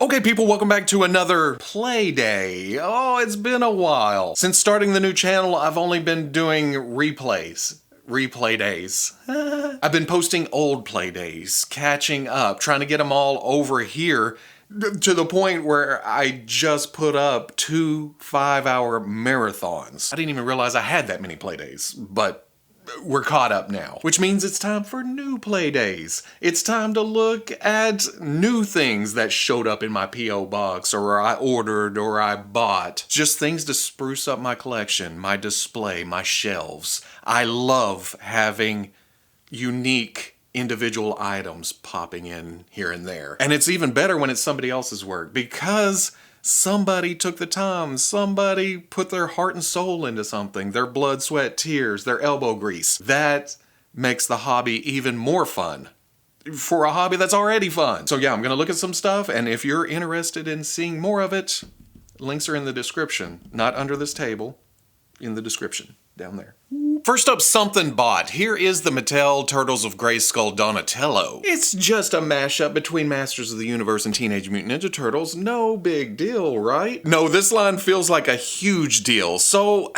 Okay, people, welcome back to another play day. Oh, it's been a while. Since starting the new channel, I've only been doing replays. Replay days. I've been posting old play days, catching up, trying to get them all over here to the point where I just put up 2 5-hour marathons. I didn't even realize I had that many play days, but we're caught up now, which means it's time for new play days. It's time to look at new things that showed up in my P.O. box, or I ordered, or I bought. Just things to spruce up my collection, my display, my shelves. I love having unique individual items popping in here and there. And it's even better when it's somebody else's work, because somebody took the time, somebody put their heart and soul into something, their blood, sweat, tears, their elbow grease. That makes the hobby even more fun for a hobby that's already fun. So yeah, I'm gonna look at some stuff, and if you're interested in seeing more of it, links are in the description. Not under this table, in the description, down there. First up, something bought. Here is the Mattel Turtles of Grayskull Donatello. It's just a mashup between Masters of the Universe and Teenage Mutant Ninja Turtles. No big deal, right? No, this line feels like a huge deal. So,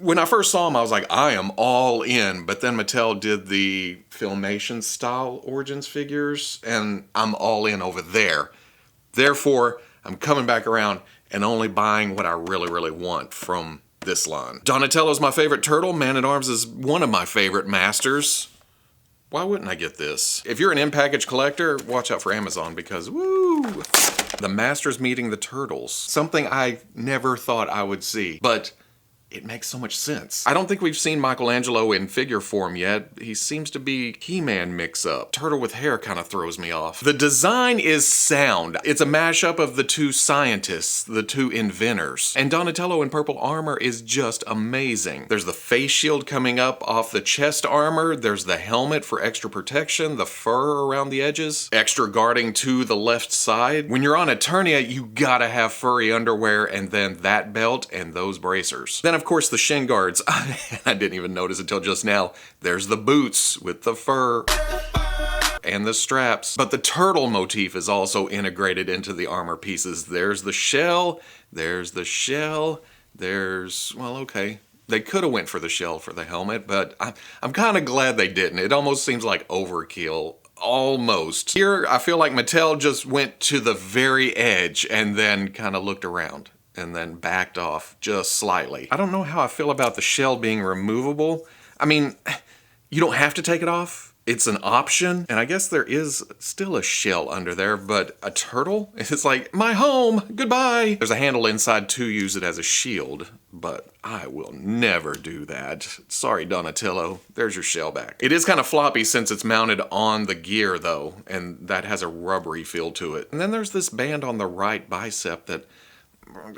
when I first saw him, I was like, I am all in. But then Mattel did the Filmation style Origins figures, and I'm all in over there. Therefore, I'm coming back around and only buying what I really want from this line. Donatello's my favorite turtle. Man-at-Arms is one of my favorite masters. Why wouldn't I get this? If you're an in-package collector, watch out for Amazon, because woo! The masters meeting the turtles. Something I never thought I would see, but it makes so much sense. I don't think we've seen Michelangelo in figure form yet. He seems to be He-Man mix-up. Turtle with hair kind of throws me off. The design is sound. It's a mashup of the two scientists, the two inventors. And Donatello in purple armor is just amazing. There's the face shield coming up off the chest armor. There's the helmet for extra protection, the fur around the edges, extra guarding to the left side. When you're on Eternia, you gotta have furry underwear, and then that belt and those bracers. Then of course the shin guards. I didn't even notice until just now. There's the boots with the fur and the straps. But the turtle motif is also integrated into the armor pieces. There's the shell, there's the shell, there's, well, okay. They could have went for the shell for the helmet, but I'm kind of glad they didn't. It almost seems like overkill. Almost. Here, I feel like Mattel just went to the very edge and then kind of looked around, and then backed off just slightly. I don't know how I feel about the shell being removable. I mean, you don't have to take it off. It's an option, and I guess there is still a shell under there, but a turtle? It's like, my home, goodbye. There's a handle inside to use it as a shield, but I will never do that. Sorry, Donatello, there's your shell back. It is kind of floppy since it's mounted on the gear though, and that has a rubbery feel to it. And then there's this band on the right bicep that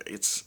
it's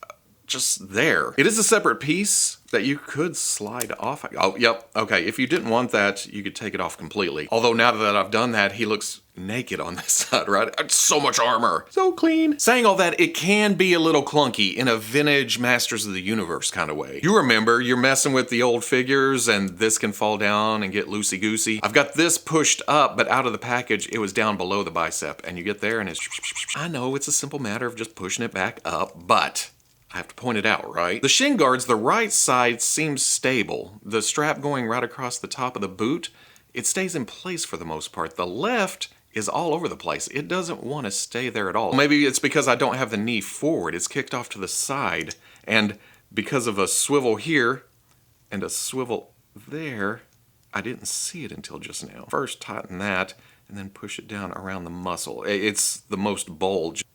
just there. It is a separate piece that you could slide off. Oh, yep, okay, if you didn't want that, you could take it off completely. Although now that I've done that, he looks naked on this side, right? So much armor, so clean. Saying all that, it can be a little clunky in a vintage Masters of the Universe kind of way. You remember, you're messing with the old figures and this can fall down and get loosey-goosey. I've got this pushed up, but out of the package, it was down below the bicep, and you get there and it's... I know, it's a simple matter of just pushing it back up, but I have to point it out, right? The shin guards, the right side seems stable. The strap going right across the top of the boot, it stays in place for the most part. The left is all over the place. It doesn't want to stay there at all. Maybe it's because I don't have the knee forward. It's kicked off to the side, and because of a swivel here and a swivel there, I didn't see it until just now. First tighten that, and then push it down around the muscle. It's the most bulge.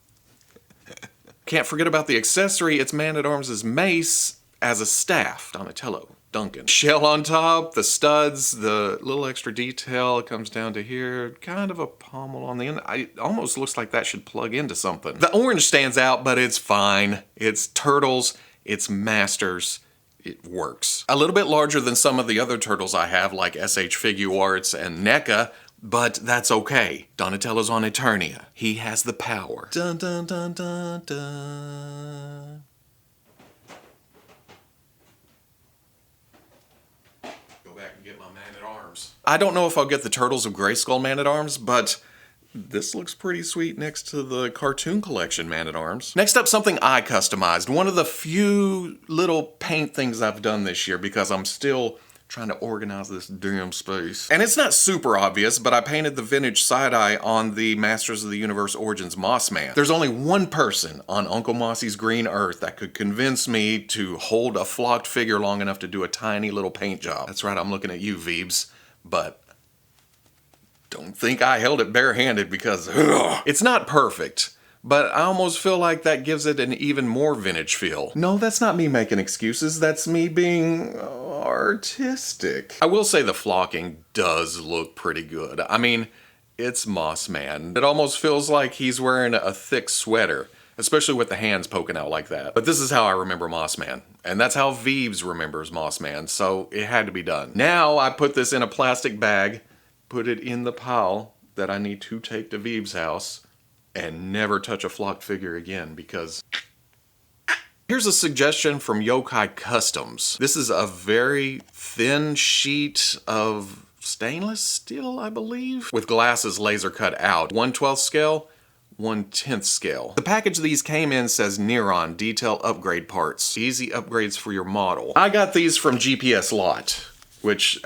Can't forget about the accessory. It's Man-at-Arms' mace as a staff. Donatello, Duncan. Shell on top, the studs, the little extra detail comes down to here. Kind of a pommel on the end. It almost looks like that should plug into something. The orange stands out, but it's fine. It's turtles, it's masters. It works. A little bit larger than some of the other turtles I have, like SH Figuarts and NECA, but that's okay. Donatello's on Eternia. He has the power. Dun dun dun dun dun. Go back and get my Man-at-Arms. I don't know if I'll get the Turtles of Grayskull Man-at-Arms, but This looks pretty sweet next to the cartoon collection Man-at-Arms. Next up, something I customized. One of the few little paint things I've done this year because I'm still trying to organize this damn space. And it's not super obvious, but I painted the vintage side-eye on the Masters of the Universe Origins Moss Man. There's only one person on Uncle Mossy's green earth that could convince me to hold a flocked figure long enough to do a tiny little paint job. That's right, I'm looking at you, Veebs, but don't think I held it barehanded because it's not perfect, but I almost feel like that gives it an even more vintage feel. No, that's not me making excuses. That's me being artistic. I will say the flocking does look pretty good. I mean, it's Moss Man. It almost feels like he's wearing a thick sweater, especially with the hands poking out like that. But this is how I remember Moss Man, and that's how Veebs remembers Moss Man, so it had to be done. Now I put this in a plastic bag, put it in the pile that I need to take to Veeb's house, and never touch a flocked figure again because... Here's a suggestion from Yokai Customs. This is a very thin sheet of stainless steel, I believe, with glasses laser cut out. 1/12 scale, 1/10 scale. The package these came in says Neron detail upgrade parts. Easy upgrades for your model. I got these from GPS Lot, which...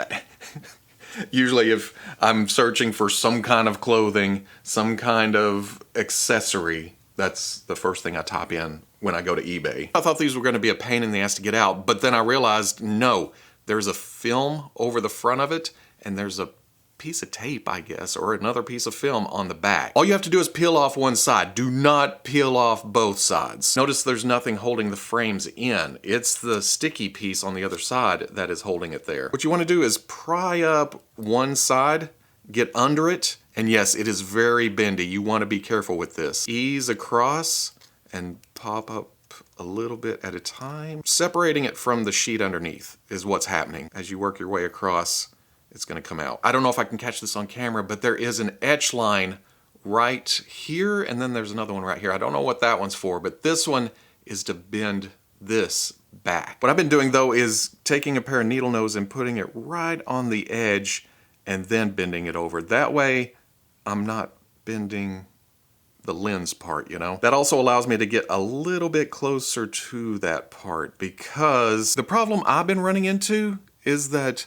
Usually if I'm searching for some kind of clothing, some kind of accessory, that's the first thing I type in when I go to eBay. I thought these were going to be a pain in the ass to get out, but then I realized, no, there's a film over the front of it, and there's a piece of tape, I guess, or another piece of film on the back. All you have to do is peel off one side. Do not peel off both sides. Notice there's nothing holding the frames in. It's the sticky piece on the other side that is holding it there. What you want to do is pry up one side, get under it, and yes, it is very bendy. You want to be careful with this. Ease across and pop up a little bit at a time. Separating it from the sheet underneath is what's happening. As you work your way across, it's going to come out. I don't know if I can catch this on camera, but there is an etch line right here, and then there's another one right here. I don't know what that one's for, but this one is to bend this back. What I've been doing, though, is taking a pair of needle nose and putting it right on the edge and then bending it over. That way, I'm not bending the lens part, you know? That also allows me to get a little bit closer to that part, because the problem I've been running into is that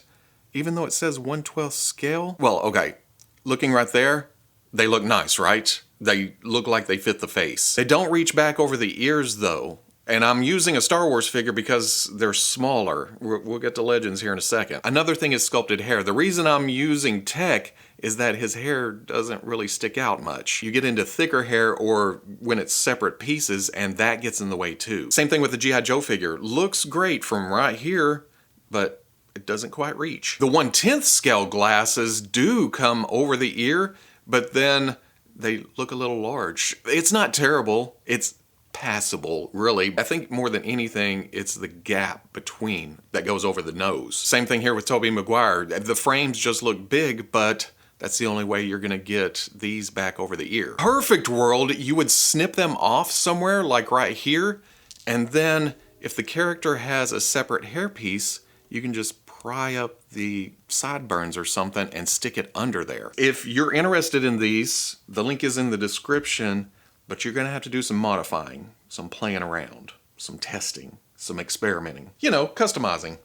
even though it says 1/12 scale, well, okay, looking right there, they look nice, right? They look like they fit the face. They don't reach back over the ears, though. And I'm using a Star Wars figure because they're smaller. We'll get to Legends here in a second. Another thing is sculpted hair. The reason I'm using Tech is that his hair doesn't really stick out much. You get into thicker hair or when it's separate pieces, and that gets in the way too. Same thing with the G.I. Joe figure. Looks great from right here, but it doesn't quite reach. The 1/10 scale glasses do come over the ear, but then they look a little large. It's not terrible. It's passable, really. I think more than anything, it's the gap between that goes over the nose. Same thing here with Tobey Maguire. The frames just look big, but that's the only way you're gonna get these back over the ear. Perfect world, you would snip them off somewhere, like right here, and then if the character has a separate hairpiece, you can just pry up the sideburns or something and stick it under there. If you're interested in these, the link is in the description, but you're gonna have to do some modifying, some playing around, some testing, some experimenting. You know, customizing.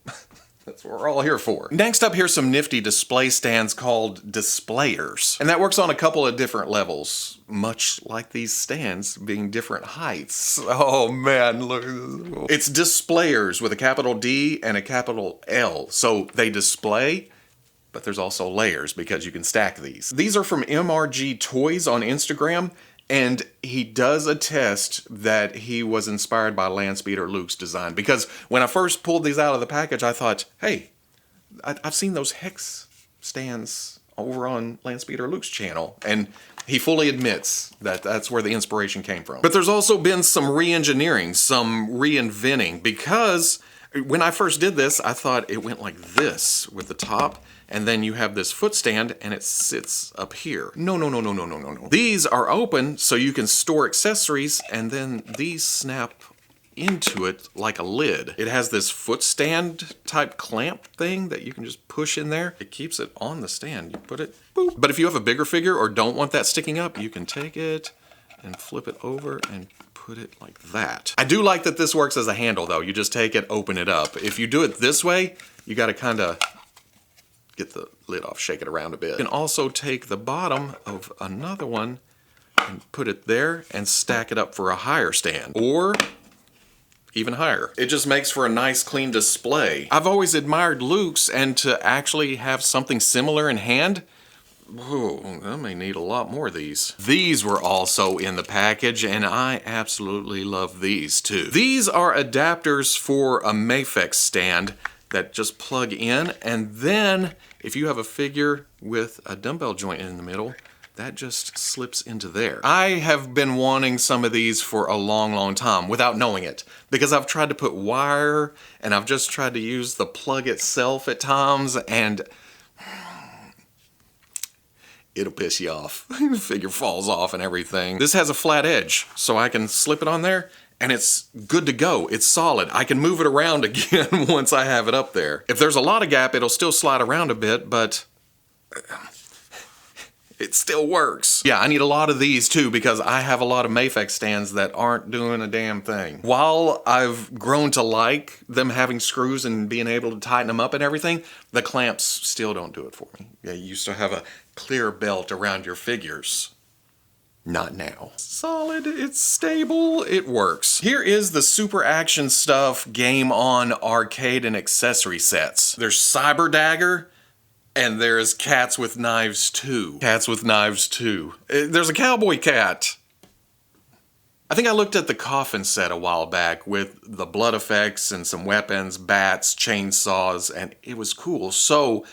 That's what we're all here for. Next up, here's some nifty display stands called displayers. And that works on a couple of different levels, much like these stands being different heights. Oh man, look at this. It's displayers with a capital D and a capital L. So they display, but there's also layers because you can stack these. These are from mrgtoyz on Instagram. And he does attest that he was inspired by Landspeeder Luke's design. Because when I first pulled these out of the package, I thought, hey, I've seen those hex stands over on Landspeeder Luke's channel. And he fully admits that that's where the inspiration came from. But there's also been some re-engineering, some reinventing. Because when I first did this, I thought it went like this with the top. And then you have this foot stand and it sits up here. No. These are open so you can store accessories, and then these snap into it like a lid. It has this foot stand type clamp thing that you can just push in there. It keeps it on the stand. You put it, boop. But if you have a bigger figure or don't want that sticking up, you can take it and flip it over and put it like that. I do like that this works as a handle though. You just take it, open it up. If you do it this way, you gotta kinda get the lid off, shake it around a bit. You can also take the bottom of another one and put it there and stack it up for a higher stand, or even higher. It just makes for a nice clean display. I've always admired Luke's, and to actually have something similar in hand, whoa, I may need a lot more of these. These were also in the package, and I absolutely love these too. These are adapters for a Mafex stand that just plug in, and then if you have a figure with a dumbbell joint in the middle, that just slips into there. I have been wanting some of these for a long time without knowing it, because I've tried to put wire and I've just tried to use the plug itself at times, and it'll piss you off. The figure falls off and everything. This has a flat edge, so I can slip it on there and it's good to go. It's solid. I can move it around again once I have it up there. If there's a lot of gap, it'll still slide around a bit, but it still works. Yeah, I need a lot of these too, because I have a lot of Mafex stands that aren't doing a damn thing. While I've grown to like them having screws and being able to tighten them up and everything, the clamps still don't do it for me. Yeah, you used to have a clear belt around your figures. Not now. Solid, it's stable, it works. Here is the Super Action Stuff Game On arcade and accessory sets. There's Cyber Dagger, and there's Cats with Knives 2. Cats with Knives 2. There's a cowboy cat. I think I looked at the coffin set a while back with the blood effects and some weapons, bats, chainsaws, and it was cool. So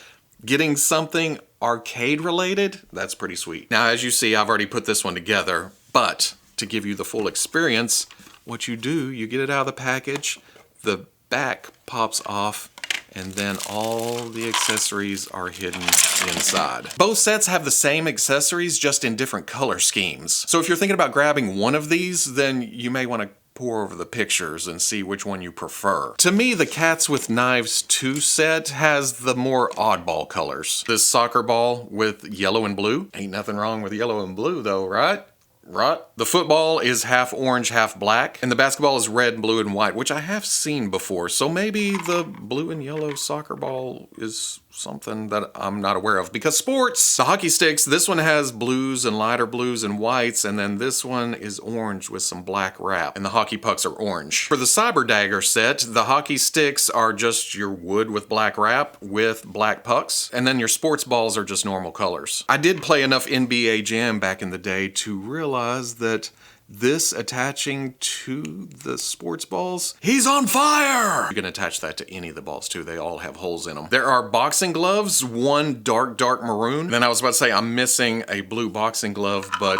getting something arcade related, that's pretty sweet. Now, as you see, I've already put this one together, but to give you the full experience, what you do, you get it out of the package, the back pops off, and then all the accessories are hidden inside. Both sets have the same accessories, just in different color schemes. So if you're thinking about grabbing one of these, then you may want to pour over the pictures and see which one you prefer. To me, the Cats with Knives 2 set has the more oddball colors. This soccer ball with yellow and blue. Ain't nothing wrong with yellow and blue though, right? Right? The football is half orange, half black, and the basketball is red, blue, and white, which I have seen before, so maybe the blue and yellow soccer ball is something that I'm not aware of. Because sports, the hockey sticks, this one has blues and lighter blues and whites, and then this one is orange with some black wrap, and the hockey pucks are orange. For the Cyber Dagger set, the hockey sticks are just your wood with black wrap with black pucks, and then your sports balls are just normal colors. I did play enough NBA Jam back in the day to realize that this attaching to the sports balls, he's on fire! You can attach that to any of the balls too. They all have holes in them. There are boxing gloves, one dark maroon. Then I was about to say I'm missing a blue boxing glove, but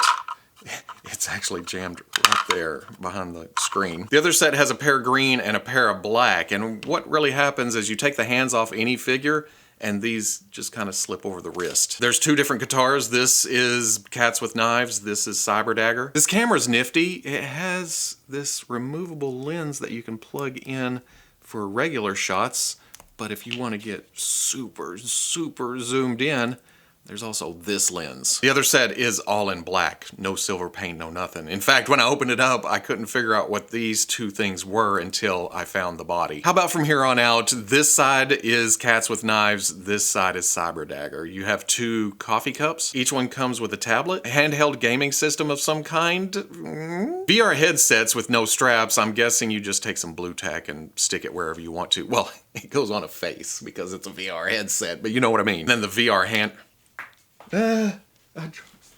it's actually jammed right there behind the screen. The other set has a pair of green and a pair of black, and what really happens is you take the hands off any figure and these just kind of slip over the wrist. There's two different guitars. This is Cats with Knives. This is Cyber Dagger. This camera's nifty. It has this removable lens that you can plug in for regular shots, but if you want to get super zoomed in, there's also this lens. The other set is all in black. No silver paint, no nothing. In fact, when I opened it up, I couldn't figure out what these two things were until I found the body. How about from here on out, this side is Cats with Knives, this side is Cyber Dagger. You have two coffee cups. Each one comes with a tablet, a handheld gaming system of some kind. VR headsets with no straps. I'm guessing you just take some blue tack and stick it wherever you want to. Well, it goes on a face because it's a VR headset, but you know what I mean. Then the VR hand...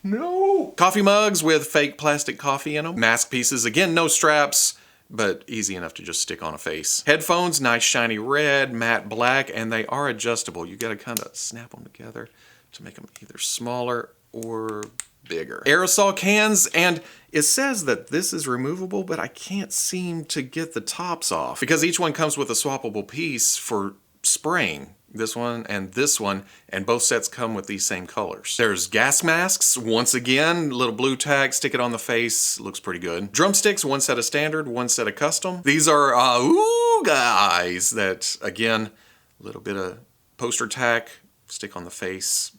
no! Coffee mugs with fake plastic coffee in them. Mask pieces, again, no straps, but easy enough to just stick on a face. Headphones, nice shiny red, matte black, and they are adjustable. You gotta kind of snap them together to make them either smaller or bigger. Aerosol cans, and it says that this is removable, but I can't seem to get the tops off because each one comes with a swappable piece for spraying. this one, and this one, and both sets come with these same colors. There's gas masks, once again, little blue tag, stick it on the face, looks pretty good. Drumsticks, one set of standard, one set of custom. These are, ooh, guys, that, again, a little bit of poster tack, stick on the face.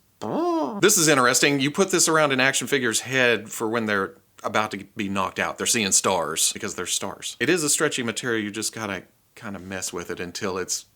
This is interesting. You put this around an action figure's head for when they're about to be knocked out. They're seeing stars, because they're stars. It is a stretchy material, you just gotta kind of mess with it until it's...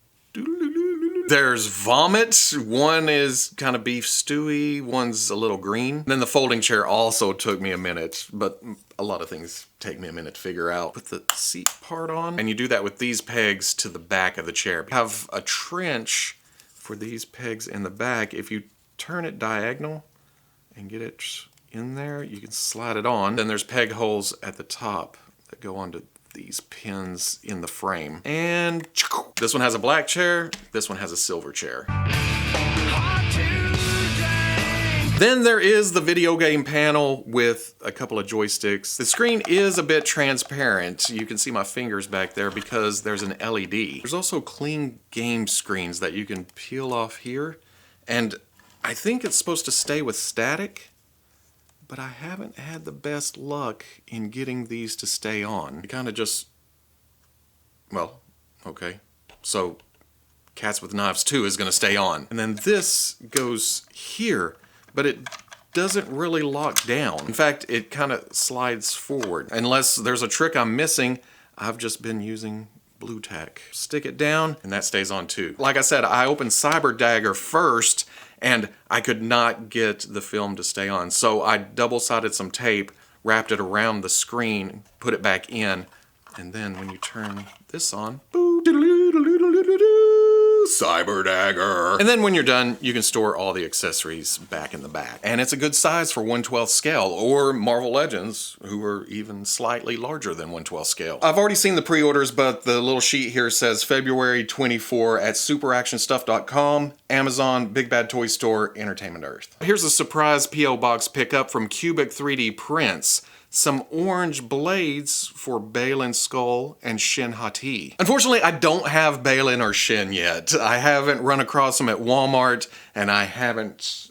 There's vomit. One is kind of beef stewy, one's a little green. Then the folding chair also took me a minute, but a lot of things take me a minute to figure out. Put the seat part on, and you do that with these pegs to the back of the chair. Have a trench for these pegs in the back. If you turn it diagonal and get it in there, you can slide it on. Then there's peg holes at the top that go onto these pins in the frame. And this one has a black chair, this one has a silver chair. Then there is the video game panel with a couple of joysticks. The screen is a bit transparent. You can see my fingers back there because there's an LED. There's also clean game screens that you can peel off here. And I think it's supposed to stay with static, but I haven't had the best luck in getting these to stay on. You kind of just, well, okay. So Cats with Knives 2 is gonna stay on. And then this goes here, but it doesn't really lock down. In fact, it kind of slides forward. Unless there's a trick I'm missing, I've just been using blue tack. Stick it down, and that stays on too. Like I said, I opened Cyber Dagger first, and I could not get the film to stay on. So I double-sided some tape, wrapped it around the screen, put it back in, and then when you turn this on, Cyber Dagger. And then when you're done, you can store all the accessories back in the back. And it's a good size for 1/12 scale, or Marvel Legends, who are even slightly larger than 1/12 scale. I've already seen the pre-orders, but the little sheet here says February 24 at superactionstuff.com, Amazon, Big Bad Toy Store, Entertainment Earth. Here's a surprise P.O. Box pickup from Cubic 3D Prints. Some orange blades for Balin Skull and Shin Hati. Unfortunately, I don't have Balin or Shin yet. I haven't run across them at Walmart, and I haven't...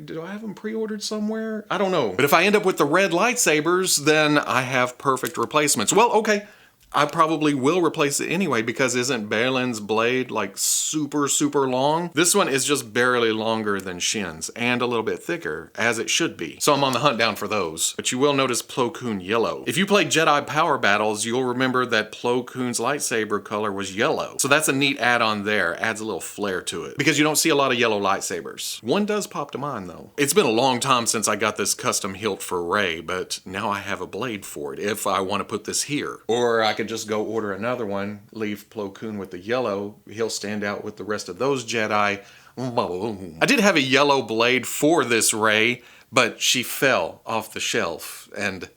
Do I have them pre-ordered somewhere? I don't know. But if I end up with the red lightsabers, then I have perfect replacements. Well, okay. I probably will replace it anyway, because isn't Balin's blade like super long? This one is just barely longer than Shin's and a little bit thicker, as it should be. So I'm on the hunt down for those. But you will notice Plo Koon yellow. If you play Jedi Power Battles, you'll remember that Plo Koon's lightsaber color was yellow. So that's a neat add-on there. Adds a little flair to it, because you don't see a lot of yellow lightsabers. One does pop to mind though. It's been a long time since I got this custom hilt for Rey, but now I have a blade for it if I want to put this here. Or I could just go order another one, leave Plo Koon with the yellow, he'll stand out with the rest of those Jedi. I did have a yellow blade for this Rey, but she fell off the shelf and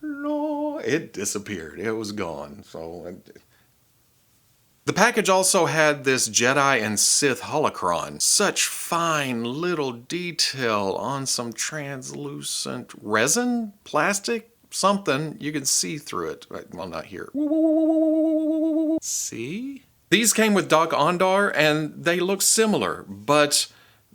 no, it disappeared. It was gone. So the package also had this Jedi and Sith Holocron. Such fine little detail on some translucent resin, plastic, something, you can see through it. Well, not here. See? These came with Doc Ondar, and they look similar, but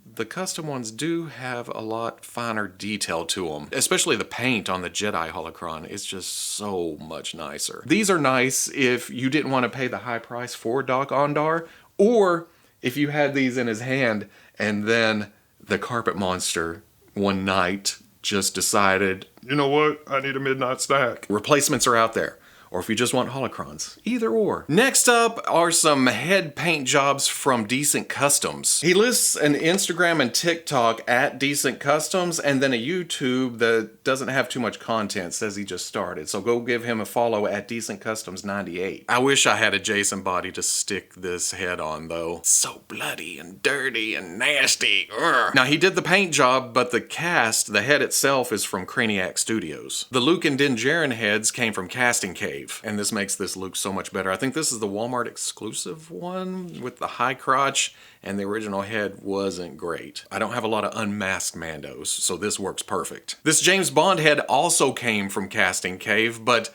the custom ones do have a lot finer detail to them. Especially the paint on the Jedi Holocron is just so much nicer. These are nice if you didn't want to pay the high price for Doc Ondar, or if you had these in his hand, and then the carpet monster one night just decided, you know what, I need a midnight snack. Replacements are out there. Or if you just want holocrons. Either or. Next up are some head paint jobs from DecentCustoms. He lists an Instagram and TikTok at DecentCustoms, and then a YouTube that doesn't have too much content, says he just started. So go give him a follow at DecentCustoms98. I wish I had a Jason body to stick this head on though. It's so bloody and dirty and nasty. Urgh. Now he did the paint job, but the cast, the head itself, is from Craniac Studios. The Luke and Din Djarin heads came from Casting Cave. And this makes this look so much better. I think this is the Walmart exclusive one with the high crotch, and the original head wasn't great. I don't have a lot of unmasked Mandos, so this works perfect. This James Bond head also came from Casting Cave, but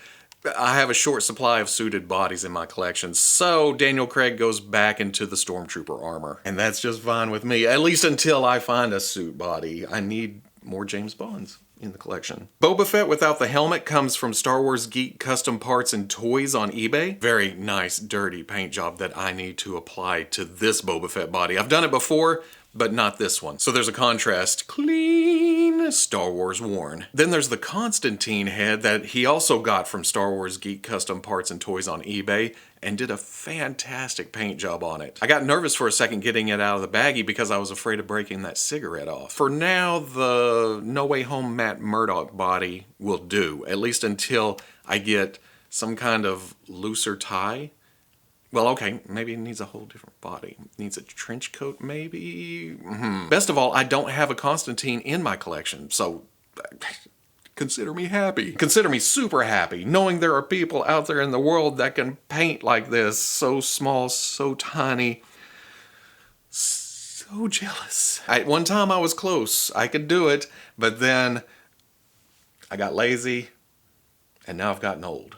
I have a short supply of suited bodies in my collection, so Daniel Craig goes back into the Stormtrooper armor. And that's just fine with me, at least until I find a suit body. I need more James Bonds in the collection. Boba Fett without the helmet comes from Star Wars Geek Custom Parts and Toys on eBay. Very nice, dirty paint job that I need to apply to this Boba Fett body. I've done it before, but not this one. So there's a contrast. Clean, Star Wars worn. Then there's the Constantine head that he also got from Star Wars Geek Custom Parts and Toys on eBay and did a fantastic paint job on it. I got nervous for a second getting it out of the baggie because I was afraid of breaking that cigarette off. For now, the No Way Home Matt Murdock body will do, at least until I get some kind of looser tie. Well, okay, maybe it needs a whole different body. It needs a trench coat, maybe? Best of all, I don't have a Constantine in my collection, so consider me happy. Consider me super happy, knowing there are people out there in the world that can paint like this, so small, so tiny. So jealous. At one time I was close. I could do it, but then I got lazy, and now I've gotten old.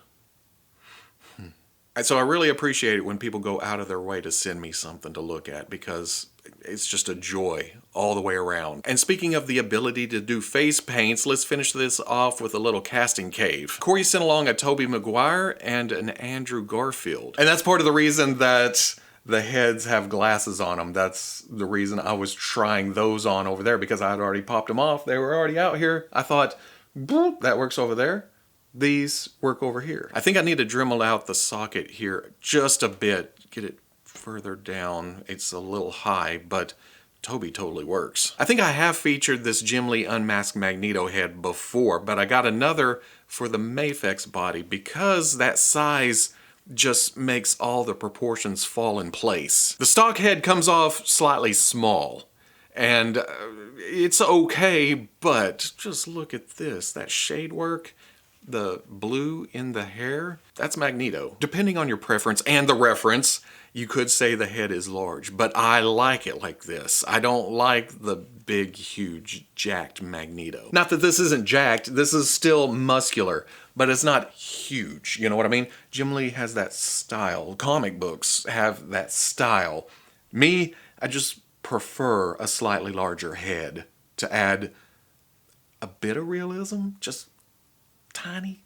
So I really appreciate it when people go out of their way to send me something to look at, because it's just a joy all the way around. And speaking of the ability to do face paints, let's finish this off with a little casting cave. Corey sent along a Tobey Maguire and an Andrew Garfield. And that's part of the reason that the heads have glasses on them. That's the reason I was trying those on over there, because I had already popped them off. They were already out here. I thought, boop, that works over there. These work over here. I think I need to Dremel out the socket here just a bit, get it further down. It's a little high, but Tobey totally works. I think I have featured this Jim Lee unmasked Magneto head before, but I got another for the Mafex body because that size just makes all the proportions fall in place. The stock head comes off slightly small, and it's okay, but just look at this, that shade work. The blue in the hair, that's Magneto. Depending on your preference and the reference, you could say the head is large, but I like it like this. I don't like the big, huge, jacked Magneto. Not that this isn't jacked, this is still muscular, but it's not huge, you know what I mean? Jim Lee has that style. Comic books have that style. Me, I just prefer a slightly larger head to add a bit of realism, just tiny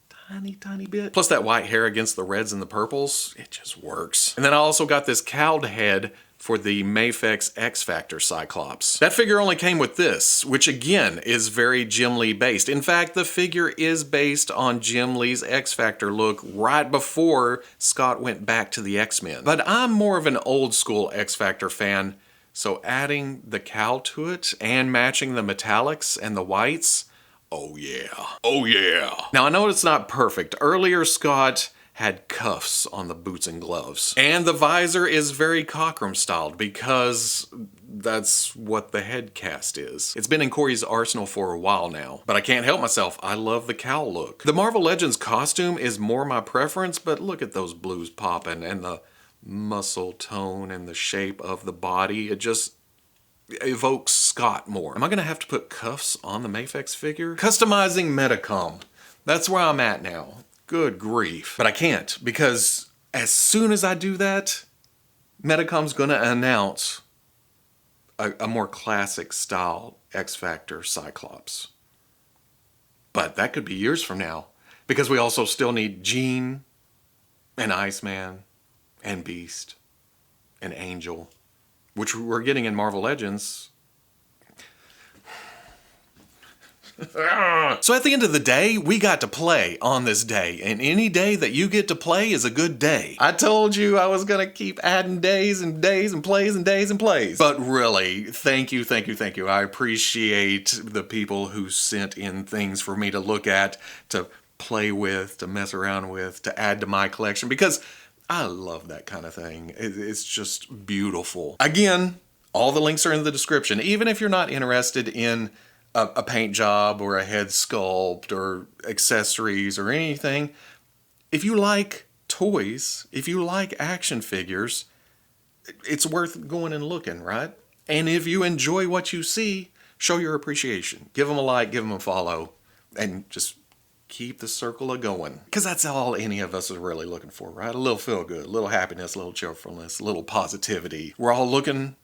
bit. Plus that white hair against the reds and the purples, it just works. And then I also got this cowled head for the Mafex X Factor Cyclops. That figure only came with this, which again is very Jim Lee based. In fact, the figure is based on Jim Lee's X Factor look right before Scott went back to the X-Men. But I'm more of an old school X Factor fan, so adding the cowl to it and matching the metallics and the whites, oh yeah. Oh yeah. Now I know it's not perfect. Earlier Scott had cuffs on the boots and gloves. And the visor is very Cockrum styled because that's what the head cast is. It's been in Corey's arsenal for a while now, but I can't help myself. I love the cowl look. The Marvel Legends costume is more my preference, but look at those blues popping and the muscle tone and the shape of the body. It just evokes Scott more. Am I gonna have to put cuffs on the Mafex figure? Customizing Metacom. That's where I'm at now. Good grief. But I can't, because as soon as I do that, Metacom's gonna announce a more classic style X Factor Cyclops. But that could be years from now, because we also still need Jean and Iceman and Beast and Angel, which we're getting in Marvel Legends. So at the end of the day, we got to play on this day, and any day that you get to play is a good day. I told you I was gonna keep adding days and days and plays and days and plays. But really, thank you. I appreciate the people who sent in things for me to look at, to play with, to mess around with, to add to my collection, because I love that kind of thing. It's just beautiful. Again, all the links are in the description. Even if you're not interested in a paint job or a head sculpt or accessories or anything, if you like toys, if you like action figures, it's worth going and looking, right? And if you enjoy what you see, show your appreciation. Give them a like, give them a follow, and just Keep the circle a-going. Because that's all any of us are really looking for, right? A little feel-good, a little happiness, a little cheerfulness, a little positivity. We're all looking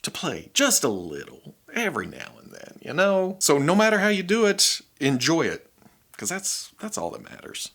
to play just a little every now and then, you know? So no matter how you do it, enjoy it. Because that's all that matters.